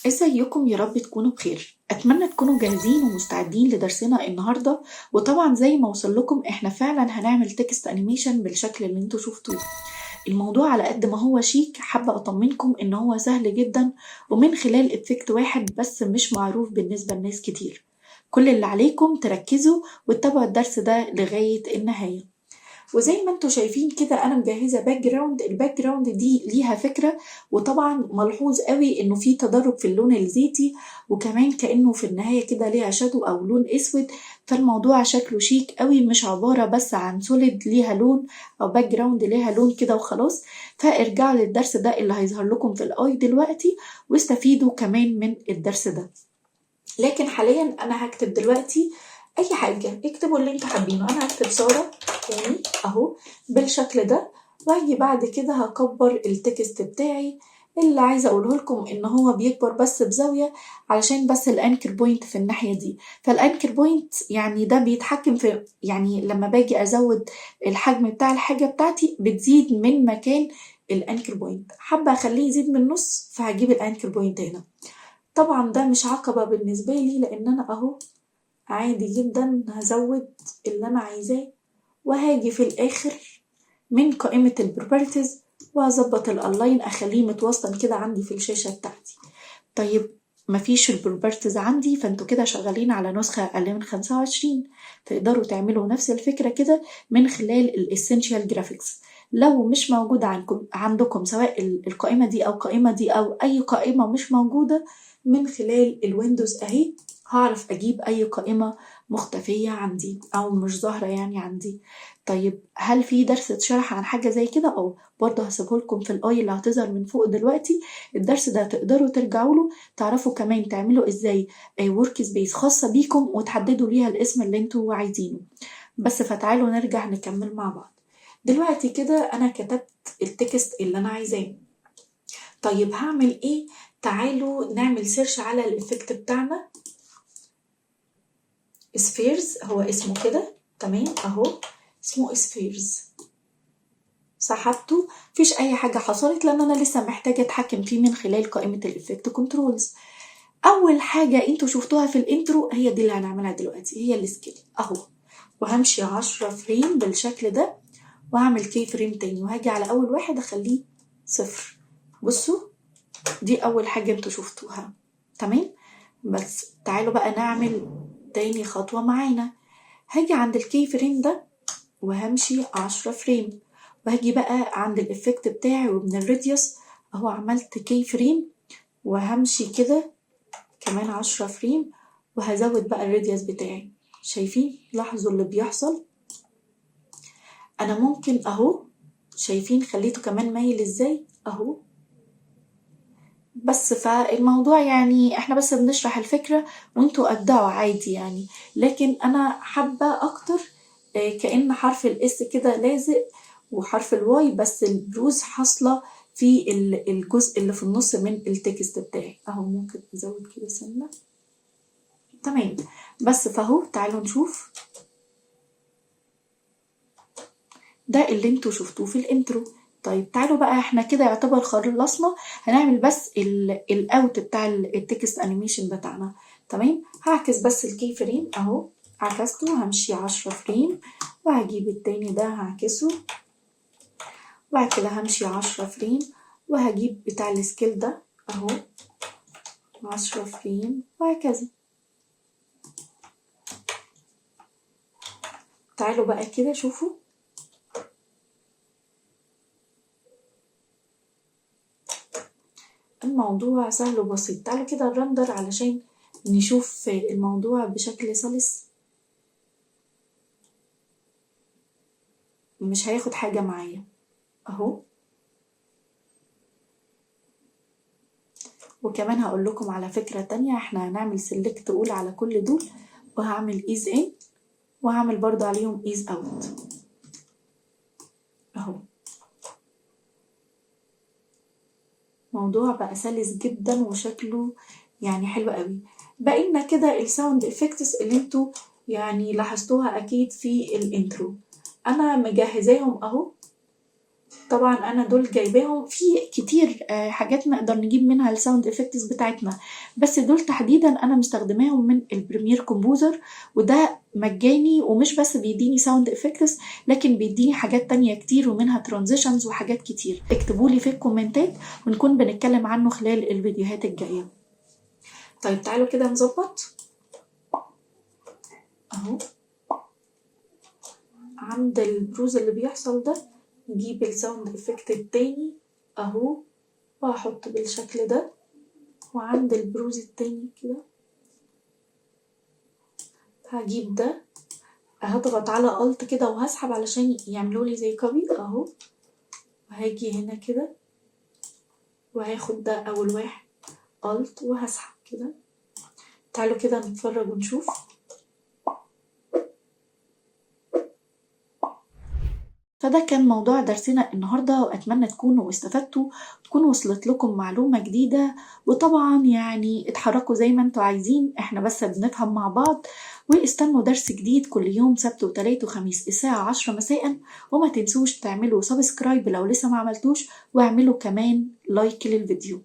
ازيكم؟ يا رب تكونوا بخير. اتمنى تكونوا جاهزين ومستعدين لدرسنا النهارده. وطبعا زي ما وصل لكم احنا فعلا هنعمل تكست انيميشن بالشكل اللي انتوا شفتوه. الموضوع على قد ما هو شيك، حابة اطمنكم ان هو سهل جدا ومن خلال افكت واحد بس مش معروف بالنسبة لناس كتير. كل اللي عليكم تركزوا وتتابعوا الدرس ده لغاية النهاية. وزي ما انتوا شايفين كده انا مجهزه باك جراوند. الباك جراوند دي ليها فكره، وطبعا ملحوظ قوي انه في تدرج في اللون الزيتي، وكمان كانه في النهايه كده ليها شادو او لون اسود. فالموضوع شكله شيك قوي، مش عباره بس عن سوليد ليها لون او باك جراوند ليها لون كده وخلاص. فارجعوا للدرس ده اللي هيظهر لكم في الاي دلوقتي واستفيدوا كمان من الدرس ده. لكن حاليا انا هكتب دلوقتي اي حاجه، اكتبوا اللي انتوا حابينه. انا هكتب ساره تاني اهو بالشكل ده، واجي بعد كده هكبر التكست بتاعي. اللي عايزه اقوله لكم ان هو بيكبر بس بزاويه علشان بس الانكر بوينت في الناحيه دي. فالانكر بوينت يعني ده بيتحكم في، يعني لما باجي ازود الحجم بتاع الحاجه بتاعتي بتزيد من مكان الانكر بوينت. حابه اخليه يزيد من النص فهجيب الانكر بوينت هنا. طبعا ده مش عقبة بالنسبة لي لان انا اهو عادي جدا هزود اللي انا عايزاه، وهاجي في الاخر من قائمة البروبرتيز وهظبط الالاين اخليه متوسطن كده عندي في الشاشة بتاعتي. طيب مفيش البروبرتيز عندي، فانتوا كده شغالين على نسخة اقل من 25. تقدروا تعملوا نفس الفكرة كده من خلال الاسينشال جرافيكس. لو مش موجود عندكم سواء القائمة دي او القائمة دي او اي قائمة مش موجودة، من خلال الويندوز اهي هعرف اجيب اي قائمة مختفية عندي او مش ظاهرة يعني عندي. طيب هل في درس اتشرح عن حاجة زي كده؟ او برضه هسيبه لكم في الاي اللي هتظهر من فوق دلوقتي. الدرس ده تقدروا ترجعوا له، تعرفوا كمان تعملوا ازاي ورك سبيس خاصة بيكم وتحددوا ليها الاسم اللي انتوا عايزينه. بس فتعالوا نرجع نكمل مع بعض. دلوقتي كده انا كتبت التكست اللي انا عايزاه. طيب هعمل ايه؟ تعالوا نعمل سيرش على الافكت بتاعنا. سفيرز هو اسمه كده، تمام اهو اسمه سفيرز. سحبته، مفيش اي حاجة حصلت لان انا لسه محتاجة اتحكم فيه من خلال قائمة الافكت كنترولز. اول حاجة انتوا شفتوها في الانترو هي دي اللي هنعملها دلوقتي، هي السكيل اهو. وهمشي 10 فريم بالشكل ده، وهعمل كي فريم تاني وهاجي على اول واحد اخليه 0. بصوا دي اول حاجة انتوا شفتوها، تمام. بس تعالوا بقى نعمل تاني خطوة معانا. هاجي عند الكي فريم ده وهمشي 10 فريم، وهاجي بقى عند الافكت بتاعي ومن الراديوس اهو عملت كي فريم، وهمشي كده كمان 10 فريم وهزود بقى الراديوس بتاعي. شايفين؟ لاحظوا اللي بيحصل. انا ممكن اهو، شايفين خليته كمان مايل ازاي اهو. بس فالموضوع يعني احنا بس بنشرح الفكرة وانتوا ابدعوا عادي يعني. لكن انا حابة اكتر كأن حرف الاس كده لازق وحرف الواي بس البروز حاصلة في الجزء اللي في النص من التكست بتاعي اهو. ممكن ازود كده سنة، تمام. بس فهو تعالوا نشوف ده اللي انتوا شفتوه في الانترو. طيب تعالوا بقى احنا كده يعتبر خلصنا، هنعمل بس الاوت بتاع التكست انيميشن بتاعنا. تمام، هعكس بس الكي فريم اهو، عكسته همشي 10 فريم وهجيب التاني ده هعكسه، وبعد كده همشي 10 فريم وهجيب بتاع السكيل ده اهو 10 فريم وهكذا. تعالوا بقى كده شوفوا الموضوع سهل وبسيط. تعالوا كده نرندر علشان نشوف الموضوع بشكل سلس. مش هياخد حاجة معايا اهو. وكمان هقول لكم على فكرة تانية، احنا هنعمل سيلكت اول على كل دول وهعمل ايز ان وهعمل برضو عليهم ايز اوت اهو. موضوع بقى سلس جدا وشكله يعني حلو قوي. بقينا كده الساوند افكتس اللي انتوا يعني لاحظتوها اكيد في الانترو، انا مجهزاهم اهو طبعا انا دول جايباهم في كتير حاجات نقدر نجيب منها الساوند افكتس بتاعتنا، بس دول تحديدا انا مستخدماهم من البريمير كومبوزر، وده مجاني ومش بس بيديني ساوند افكتس لكن بيديني حاجات تانية كتير ومنها ترانزيشنز وحاجات كتير. اكتبولي في الكومنتات ونكون بنتكلم عنه خلال الفيديوهات الجاية. طيب تعالوا كده نظبط اهو عند البروز اللي بيحصل ده، نجيب الساوند افكت التاني اهو وهحط بالشكل ده، وعند البروز التاني كده هجيب ده، هضغط على الت كده وهسحب علشان يعملولي زي كوبي اهو، وهاجي هنا كده وهاخد ده اول واحد الت وهسحب كده. تعالوا كده نتفرج ونشوف. فده كان موضوع درسنا النهاردة، وأتمنى تكونوا استفدتوا، تكون وصلت لكم معلومة جديدة، وطبعا يعني اتحركوا زي ما انتوا عايزين، احنا بس بنفهم مع بعض. واستنوا درس جديد كل يوم سبت وتلات وخميس الساعة 10 مساء، وما تنسوش تعملوا سبسكرايب لو لسه ما عملتوش، واعملوا كمان لايك للفيديو.